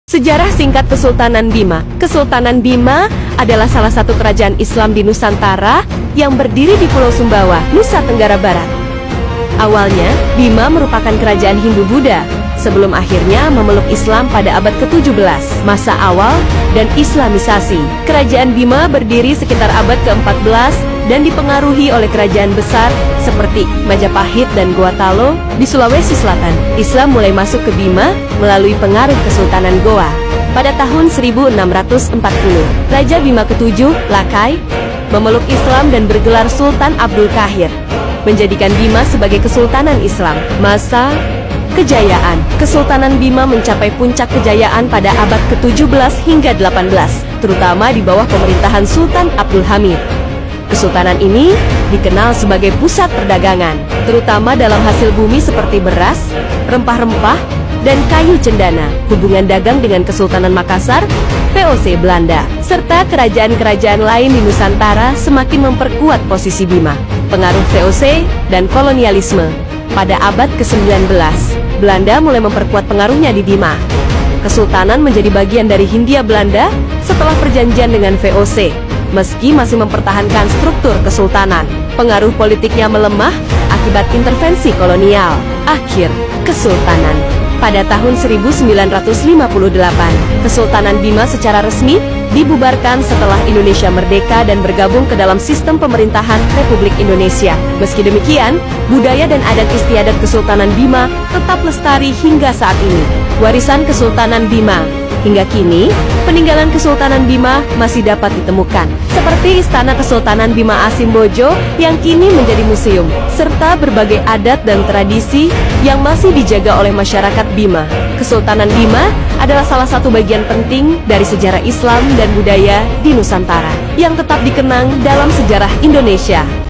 Sejarah singkat Kesultanan Bima. Kesultanan Bima adalah salah satu kerajaan Islam di Nusantara yang berdiri di Pulau Sumbawa, Nusa Tenggara Barat. Awalnya, Bima merupakan kerajaan Hindu-Buddha, sebelum akhirnya memeluk Islam pada abad ke-17, masa awal dan Islamisasi. Kerajaan Bima berdiri sekitar abad ke-14 dan dipengaruhi oleh kerajaan besar seperti Majapahit dan Goa di Sulawesi Selatan. Islam mulai masuk ke Bima melalui pengaruh Kesultanan Goa. Pada tahun 1640, Raja Bima ke-7, Lakai, memeluk Islam dan bergelar Sultan Abdul Qahir, menjadikan Bima sebagai Kesultanan Islam. Masa kejayaan Kesultanan Bima mencapai puncak kejayaan pada abad ke-17 hingga 18, terutama di bawah pemerintahan Sultan Abdul Hamid. Kesultanan ini dikenal sebagai pusat perdagangan, terutama dalam hasil bumi seperti beras, rempah-rempah, dan kayu cendana. Hubungan dagang dengan Kesultanan Makassar, VOC Belanda, serta kerajaan-kerajaan lain di Nusantara semakin memperkuat posisi Bima. Pengaruh VOC dan kolonialisme. Pada abad ke-19, Belanda mulai memperkuat pengaruhnya di Bima. Kesultanan menjadi bagian dari Hindia Belanda setelah perjanjian dengan VOC. Meski masih mempertahankan struktur kesultanan, pengaruh politiknya melemah akibat intervensi kolonial. Akhir Kesultanan. Pada tahun 1958, Kesultanan Bima secara resmi dibubarkan setelah Indonesia merdeka dan bergabung ke dalam sistem pemerintahan Republik Indonesia. Meski demikian, budaya dan adat istiadat Kesultanan Bima tetap lestari hingga saat ini. Warisan Kesultanan Bima. Hingga kini, peninggalan Kesultanan Bima masih dapat ditemukan, seperti Istana Kesultanan Bima Asimbojo yang kini menjadi museum, serta berbagai adat dan tradisi yang masih dijaga oleh masyarakat Bima. Kesultanan Bima adalah salah satu bagian penting dari sejarah Islam dan budaya di Nusantara, yang tetap dikenang dalam sejarah Indonesia.